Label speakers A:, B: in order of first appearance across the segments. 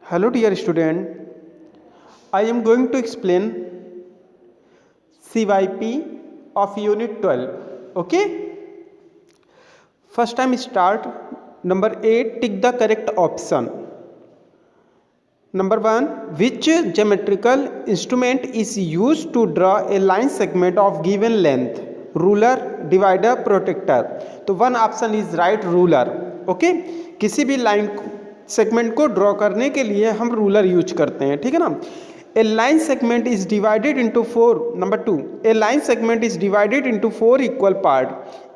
A: Hello dear student, I am going to explain CYP of Unit 12. Okay? First time start. Number 8, tick the correct option. Number 1, which geometrical instrument is used to draw a line segment of given length? Ruler, divider, protractor. तो one option is right, ruler. Okay, किसी भी line segment को draw करने के लिए हम ruler use करते हैं, ठीक है ना. A line segment is divided into 4. नंबर 2, a line segment is divided into 4 equal part.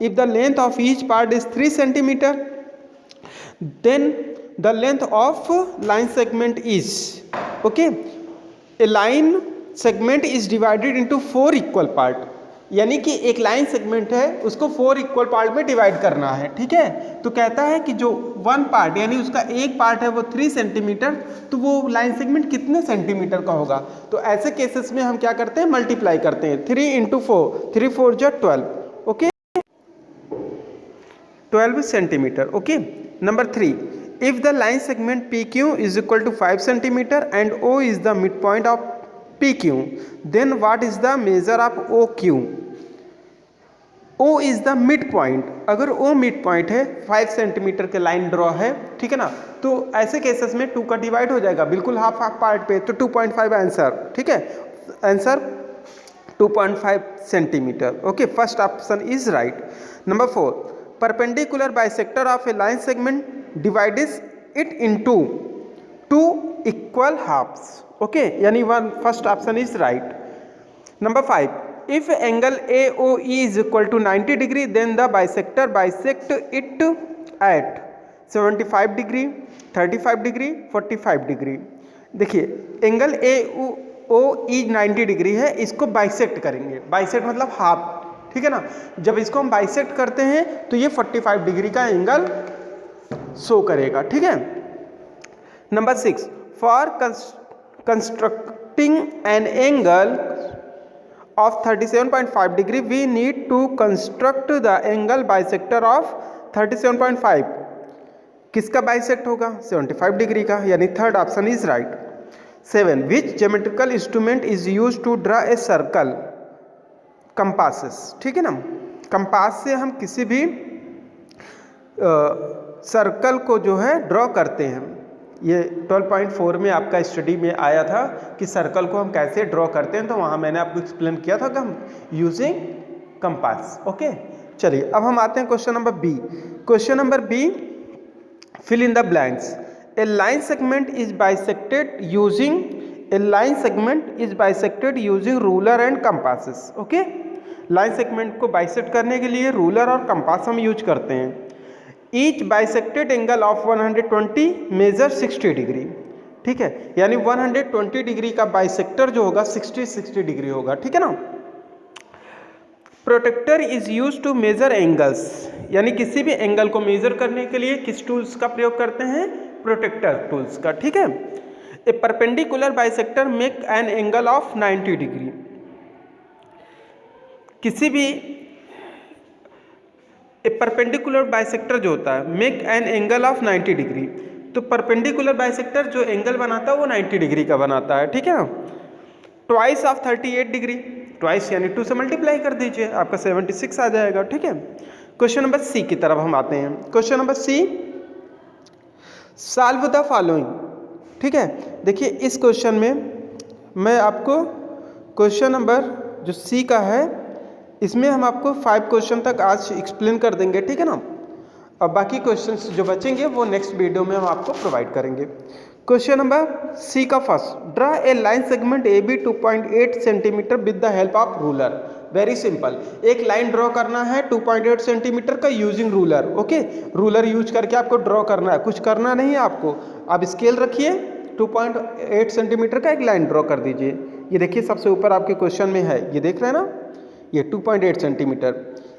A: If the length of each part is 3 centimetre, then the length of line segment is, okay, a line segment is divided into 4 equal part. यानी कि एक line segment है, उसको 4 equal part में divide करना है, ठीक है. तो कहता है कि जो वन पार्ट यानी उसका एक पार्ट है वो 3 सेंटीमीटर, तो वो लाइन सेगमेंट कितने सेंटीमीटर का होगा. तो ऐसे केसेस में हम क्या करते हैं, मल्टीप्लाई करते हैं. 3 इंटू 4, 3 4 जो 12, okay, 12 centimetre. Okay. Number 3, if the line segment PQ is equal to 5 centimeter and O is the midpoint of PQ, then what is the measure of OQ? O is the midpoint. अगर O midpoint है, 5 centimetre के line draw है, ठीक है ना, तो ऐसे cases में 2 का डिवाइड हो जाएगा बिल्कुल हाफ हाफ पार्ट पे, तो 2.5 आंसर, ठीक है. Answer 2.5 centimetre. Okay, first option is right. Number 4, perpendicular bisector of a line segment divides it into 2 equal halves. Okay, यानी one first option is right. Number 5, if angle AOE is equal to 90 degree, then the bisector bisect it at 75 degree, 35 degree, 45 degree. देखिए angle AOE 90 degree है, इसको bisect करेंगे. Bisect मतलब half, ठीक है ना. जब इसको हम बाइसेक्ट करते हैं तो ये 45 डिग्री का एंगल शो करेगा, ठीक है. Number 6, for constructing an angle of 37.5 degree we need to construct the angle bisector of 37.5. किसका बाइसेक्ट होगा, 75 डिग्री का, यानी third option is right. 7, which geometrical instrument is use to draw a circle? Compasses, ठीक है ना. Compass से हम किसी भी सर्कल को जो है ड्रॉ करते हैं. ये 12.4 में आपका स्टडी में आया था कि सर्कल को हम कैसे ड्रॉ करते हैं, तो वहाँ मैंने आपको एक्सप्लेन किया था कि हम यूजिंग कंपास. ओके, चलिए अब हम आते हैं question number B. Question number B, fill in the blanks. A line segment is bisected using ruler and compasses. Okay, line segment को बाइसेक्ट करने के लिए रूलर और कंपास हम यूज करते हैं. Each bisected angle of 120 measure 60 degree, ठीक है, यानी 120 डिग्री का बाइसेक्टर जो होगा 60 डिग्री होगा, ठीक है ना. Protractor is use to measure angles, यानी किसी भी एंगल को मेजर करने के लिए किस टूल्स का प्रयोग करते हैं, प्रोटेक्टर टूल्स का, ठीक है. A perpendicular bisector make an angle of 90 degree. किसी भी परपेंडिकुलर बाइसेक्टर जो होता है make an angle of 90 degree, तो परपेंडिकुलर बाइसेक्टर जो एंगल बनाता है वो 90 डिग्री का बनाता है, ठीक है ना. ट्वाइस ऑफ 38 डिग्री, ट्वाइस यानी 2 से मल्टीप्लाई कर दीजिए, आपका 76 आ जाएगा, ठीक है. क्वेश्चन नंबर सी की तरफ हम आते हैं. Question number C, solve the following, ठीक है. देखिए इस क्वेश्चन में मैं आपको क्वेश्चन नंबर जो सी का है इसमें हम आपको 5 क्वेश्चन तक आज एक्सप्लेन कर देंगे, ठीक है ना. और बाकी क्वेश्चंस जो बचेंगे वो नेक्स्ट वीडियो में हम आपको प्रोवाइड करेंगे. क्वेश्चन नंबर सी का first, draw a line segment A B 2.8 centimetre with the help of ruler. Very simple, एक लाइन ड्रॉ करना है 2.8 सेंटीमीटर का using ruler. Okay, ruler use करके आपको ड्रॉ करना है, कुछ करना नहीं है आपको. आप स्केल रखिए, 2.8 सेंटीमीटर का एक लाइन ड्रॉ कर दीजिए. ये देखिए सबसे ऊपर आपके क्वेश्चन में है, ये देख रहे हैं ना, ये 2.8 सेंटीमीटर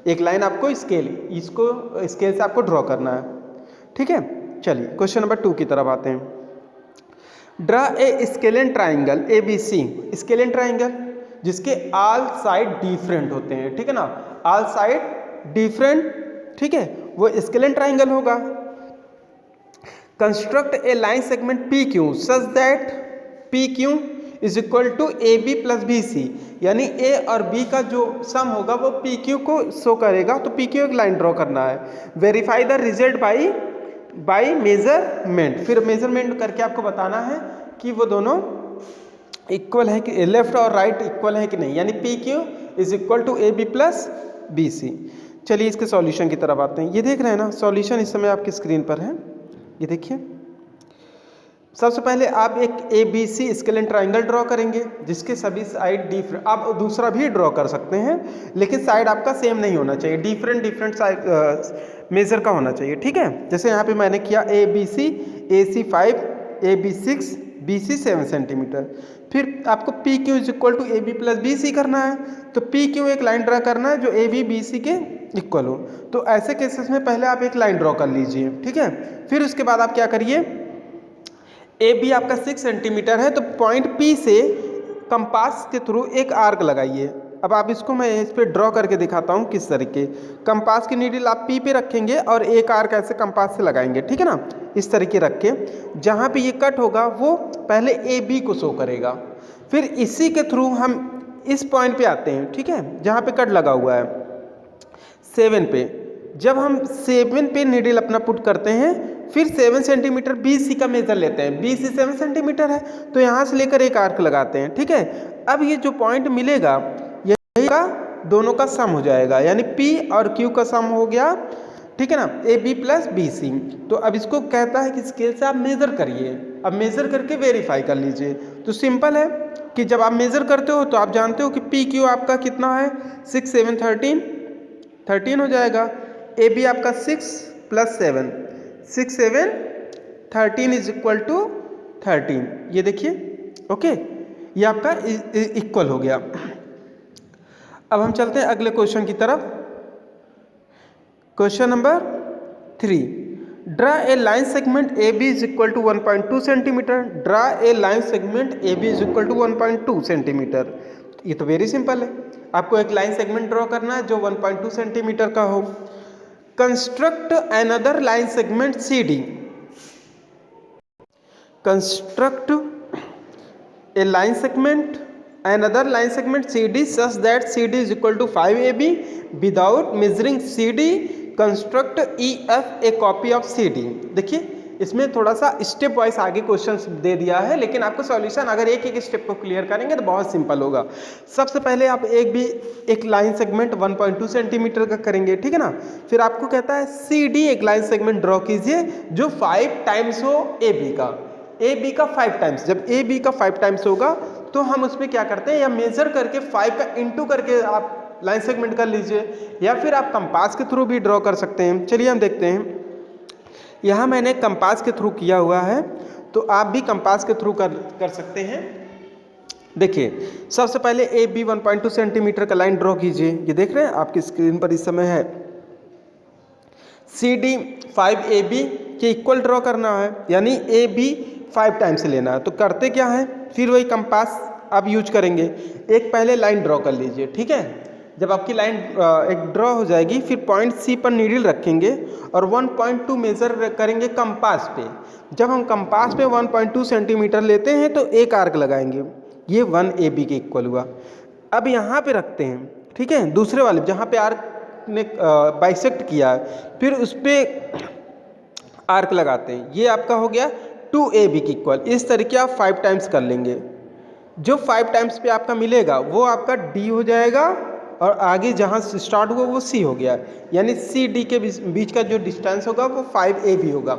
A: एक लाइन आपको इसको स्केल से आपको ड्रॉ करना है, ठीक है. चलिए क्वेश्चन नंबर 2 की तरफ आते हैं. Draw a scalene triangle ABC, scalene triangle जिसके ऑल साइड डिफरेंट होते हैं, ठीक है ना, ऑल साइड डिफरेंट, ठीक है, वो स्केलेन ट्राइंगल होगा. Construct a line segment P Q such that P Q is equal to A B plus B C, यानी ए और बी का जो सम होगा वो पी क्यू को शो करेगा। तो पी क्यू एक लाइन ड्रॉ करना है। Verify the result by measurement, फिर मेजरमेंट करके आपको बताना है कि वो दोनों इक्वल है कि लेफ्ट और राइट इक्वल है कि नहीं, यानी P Q is equal to A B plus B C. चलिए इसके सॉल्यूशन की तरफ आते हैं। ये देख रहे हैं ना, सॉल्यूशन इस समय आपकी स्क्रीन पर है, ये देखिए। सबसे पहले आप एक A B C scalene triangle draw करेंगे जिसके सभी साइड डिफरेंट, आप दूसरा भी ड्रॉ कर सकते हैं लेकिन साइड आपका सेम नहीं होना चाहिए, डिफरेंट साइड मेजर का होना चाहिए, ठीक है। जैसे यहाँ पे मैंने किया A B C, A C 5, A B 6, B C 7 centimetre. फिर आपको P Q is equal to A B plus B C करना है, तो पी क्यू एक लाइन ड्रॉ करना है जो ए बी बी सी के इक्वल हो। तो ऐसे केसेस में पहले आप एक लाइन ड्रॉ कर लीजिए, ठीक है। फिर उसके बाद आप क्या करिए, ए बी आपका 6 सेंटीमीटर है तो पॉइंट पी से कंपास के थ्रू एक आर्क लगाइए। अब आप इसको मैं इस पर ड्रॉ करके दिखाता हूँ किस तरीके। कंपास की नीडल आप पी पे रखेंगे और एक आर्क ऐसे कंपास से लगाएंगे, ठीक है ना, इस तरीके रख के। जहाँ पे ये कट होगा वो पहले ए बी को शो करेगा, फिर इसी के थ्रू हम इस पॉइंट पे आते हैं, ठीक है, जहाँ पे कट लगा हुआ है 7 पे। जब हम 7 पे नीडल अपना पुट करते हैं, फिर 7 सेंटीमीटर बी सी का मेजर लेते हैं, बी सी 7 सेंटीमीटर है तो यहाँ से लेकर एक आर्क लगाते हैं, ठीक है। अब ये जो पॉइंट मिलेगा यही का दोनों का सम हो जाएगा, यानी P और Q का सम हो गया, ठीक है ना, A B plus B C. तो अब इसको कहता है कि स्केल से आप मेज़र करिए, अब मेज़र करके वेरीफाई कर लीजिए। तो सिंपल है कि जब आप मेज़र करते हो तो आप जानते हो कि पी क्यू आपका कितना है, 6 7 13 हो जाएगा। ए बी आपका 6 प्लस 7, 6 7 13 इज इक्वल टू 13, ये देखिए, ओके, ये आपका इक्वल हो गया। अब हम चलते हैं अगले क्वेश्चन की तरफ। Question number 3, draw a line segment A B is equal to 1.2 centimetre. Draw a line segment A B is equal to 1.2 centimetre. ये तो वेरी सिंपल है, आपको एक लाइन सेगमेंट ड्रॉ करना है जो 1.2 सेंटीमीटर का हो। Construct another line segment C D. Construct a line segment another line segment CD such that CD is equal to 5 AB. Without measuring CD, construct EF a copy of CD. देखिए इसमें थोड़ा सा step wise आगे questions दे दिया है, लेकिन आपको solution अगर एक एक स्टेप को क्लियर करेंगे तो बहुत सिंपल होगा। सबसे पहले आप एक लाइन सेगमेंट 1.2 सेंटीमीटर का करेंगे, ठीक है ना। फिर आपको कहता है CD एक लाइन सेगमेंट ड्रॉ कीजिए जो 5 टाइम्स हो AB का, AB का 5 टाइम्स। जब AB का 5 टाइम्स होगा तो हम उसमें क्या करते हैं, या मेजर करके 5 का इंटू करके आप लाइन सेगमेंट कर लीजिए, या फिर आप कंपास के थ्रू भी ड्रॉ कर सकते हैं। चलिए हम देखते हैं, यहाँ मैंने कंपास के थ्रू किया हुआ है, तो आप भी कंपास के थ्रू कर सकते हैं। देखिए सबसे पहले ए बी 1.2 सेंटीमीटर का लाइन ड्रॉ कीजिए, ये देख रहे हैं आपकी स्क्रीन पर इस समय है। सी डी 5 ए बी के इक्वल ड्रॉ करना है, यानी ए बी 5 टाइम्स लेना है। तो करते क्या है, फिर वही कंपास आप यूज करेंगे। एक पहले लाइन ड्रॉ कर लीजिए, ठीक है। जब आपकी लाइन एक ड्रॉ हो जाएगी, फिर पॉइंट सी पर नीडल रखेंगे और 1.2 मेजर करेंगे कंपास पे। जब हम कंपास पे 1.2 सेंटीमीटर लेते हैं तो एक आर्क लगाएंगे, ये 1 AB के इक्वल हुआ। अब यहाँ पे रखते हैं, ठीक है, दूसरे वाले जहाँ पे आर्क ने बाइसेक्ट किया है, फिर उस पर आर्क लगाते हैं, ये आपका हो गया 2 AB के इक्वल। इस तरीके आप 5 टाइम्स कर लेंगे। जो 5 टाइम्स पे आपका मिलेगा वो आपका D हो जाएगा, और आगे जहाँ से स्टार्ट हुआ वो C हो गया, यानी सी डी के बीच का जो डिस्टेंस होगा वो 5 AB होगा।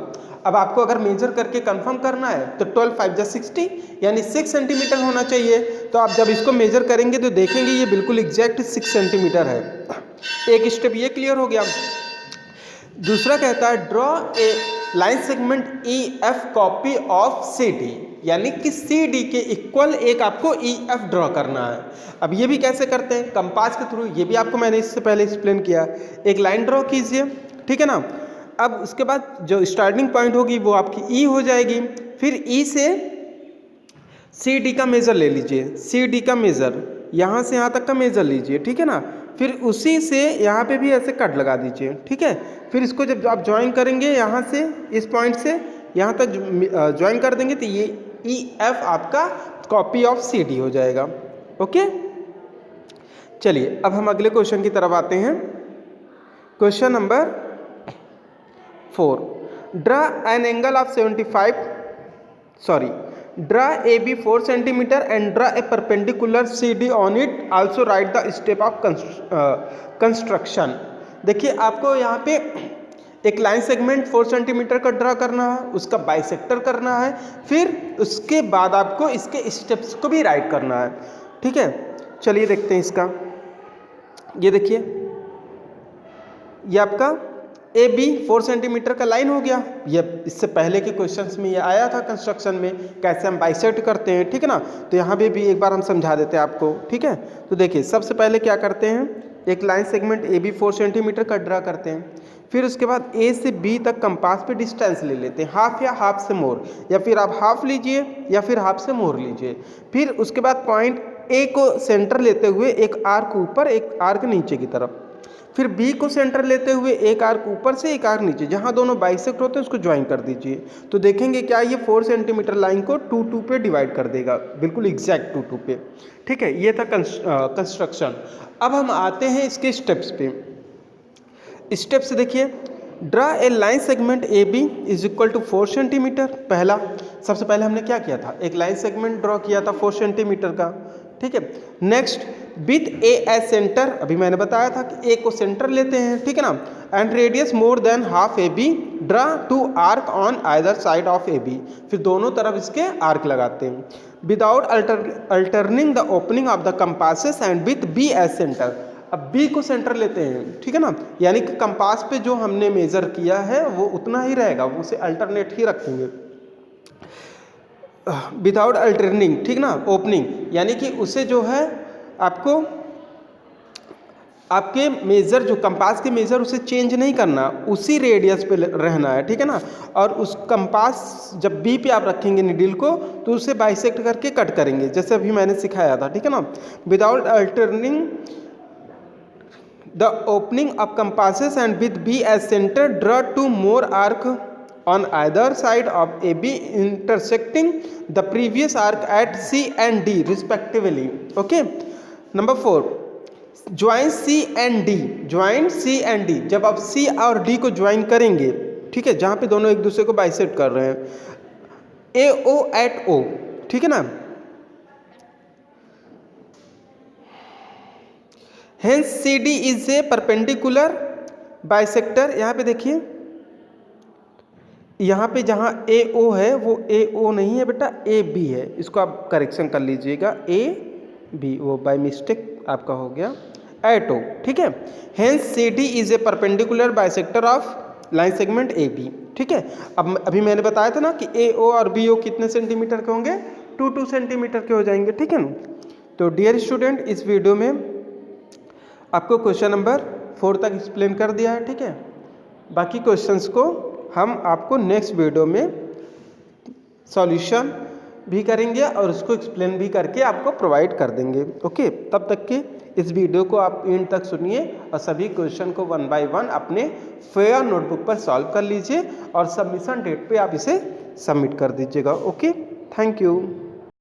A: अब आपको अगर मेजर करके कंफर्म करना है तो 12 5 जा 60, यानी 6 सेंटीमीटर होना चाहिए। तो आप जब इसको मेजर करेंगे तो देखेंगे ये बिल्कुल एग्जैक्ट 6 सेंटीमीटर है। एक स्टेप ये क्लियर हो गया। दूसरा कहता है draw a line segment E F copy of C D, यानी कि सी डी के इक्वल एक आपको ई एफ ड्रॉ करना है। अब ये भी कैसे करते हैं, कंपास के थ्रू, ये भी आपको मैंने इससे पहले एक्सप्लेन किया। एक लाइन ड्रॉ कीजिए, ठीक है ना। अब उसके बाद जो स्टार्टिंग पॉइंट होगी वो आपकी ई हो जाएगी, फिर ई से सी डी का मेज़र ले लीजिए, सी डी का मेज़र यहाँ से यहाँ तक का मेज़र लीजिए, ठीक है ना। फिर उसी से यहाँ पे भी ऐसे कट लगा दीजिए, ठीक है। फिर इसको जब आप ज्वाइन करेंगे यहाँ से इस पॉइंट से, यहाँ तक ज्वाइन कर देंगे तो ये EF आपका कॉपी ऑफ CD हो जाएगा। ओके, चलिए अब हम अगले क्वेश्चन की तरफ आते हैं। Question number 4, draw N angle of 75 draw AB 4 cm and draw a perpendicular CD on it, also write the step of construction। देखिए आपको यहाँ पे एक लाइन सेगमेंट 4 सेंटीमीटर का ड्रा करना है, उसका बाइसेक्टर करना है, फिर उसके बाद आपको इसके स्टेप्स को भी राइट करना है। ठीक है, चलिए देखते हैं इसका। ये देखिए, ये आपका AB 4 सेंटीमीटर का लाइन हो गया। ये इससे पहले के क्वेश्चंस में ये आया था कंस्ट्रक्शन में, कैसे हम बाइसेक्ट करते हैं। ठीक है ना, तो यहाँ पे भी एक बार हम समझा देते हैं आपको। ठीक है, तो देखिए सबसे पहले क्या करते हैं, एक लाइन सेगमेंट AB 4 सेंटीमीटर का ड्रा करते हैं, फिर उसके बाद A से B तक कंपास पे डिस्टेंस ले लेते हैं, हाफ या हाफ से मोर, या फिर आप हाफ लीजिए या फिर हाफ से मोर लीजिए। फिर उसके बाद पॉइंट A को सेंटर लेते हुए एक आर्क ऊपर एक आर्क नीचे की तरफ, फिर B को सेंटर लेते हुए एक आर्क ऊपर से एक आर्क नीचे, जहां दोनों बाइसेक्ट होते हैं उसको ज्वाइन कर दीजिए। तो देखेंगे क्या ये 4 सेंटीमीटर लाइन को 2-2 पे डिवाइड कर देगा, बिल्कुल एग्जैक्ट 2-2 पे। ठीक है, ये था कंस्ट्रक्शन। अब हम आते हैं इसके स्टेप्स पे। स्टेप्स देखिए, draw a line segment AB is equal to 4 centimetre. पहला, सबसे पहले हमने क्या किया था, एक लाइन सेगमेंट ड्रॉ किया था 4 सेंटीमीटर का। ठीक है, next with A as centre, अभी मैंने बताया था कि A को सेंटर लेते हैं। ठीक है ना, and radius more than half AB, draw 2 arc on either side of AB, फिर दोनों तरफ इसके आर्क लगाते हैं। Without alternating the opening of the compasses and with B as centre, अब B को सेंटर लेते हैं। ठीक है ना, यानी कि कंपास पे जो हमने मेजर किया है वो उतना ही रहेगा, वो उसे अल्टरनेट ही रखेंगे। विदाउट अल्टरनिंग, ठीक ना, ओपनिंग, यानी कि उसे जो है आपको आपके मेज़र जो कंपास के मेज़र उसे चेंज नहीं करना, उसी रेडियस पे रहना है। ठीक है ना, और उस कंपास जब B पे आप रखेंगे निडिल को तो उसे बाइसेक्ट करके कट करेंगे, जैसे अभी मैंने सिखाया था। ठीक है ना, without alternating the opening of compasses and with B as centre, draw 2 more arc on either side of AB intersecting the previous arc at C and D respectively। okay, number 4, join C and D, join C and D, जब आप C और D को join करेंगे, ठीक है, जहां पे दोनों एक दूसरे को बाइसेक्ट कर रहे हैं, AO at O, ठीक है ना, hence CD is a perpendicular bisector। यहाँ पे देखिए, यहाँ पे जहाँ AO है वो AO नहीं है बेटा, AB है, इसको आप करेक्शन कर लीजिएगा, AB, वो बाय मिस्टेक आपका हो गया एट O। ठीक है, hence CD is a perpendicular bisector of line segment AB। ठीक है, अब अभी मैंने बताया था ना कि AO और BO कितने सेंटीमीटर के होंगे, 2-2 सेंटीमीटर के हो जाएंगे। ठीक है, तो डियर स्टूडेंट, इस वीडियो में आपको क्वेश्चन नंबर 4 तक एक्सप्लेन कर दिया है। ठीक है, बाकी क्वेश्चंस को हम आपको नेक्स्ट वीडियो में सॉल्यूशन भी करेंगे और उसको एक्सप्लेन भी करके आपको प्रोवाइड कर देंगे। ओके, तब तक के इस वीडियो को आप एंड तक सुनिए और सभी क्वेश्चन को 1 बाय 1 अपने फेयर नोटबुक पर सॉल्व कर लीजिए और सबमिशन डेट पे आप इसे सबमिट कर दीजिएगा। Okay, thank you.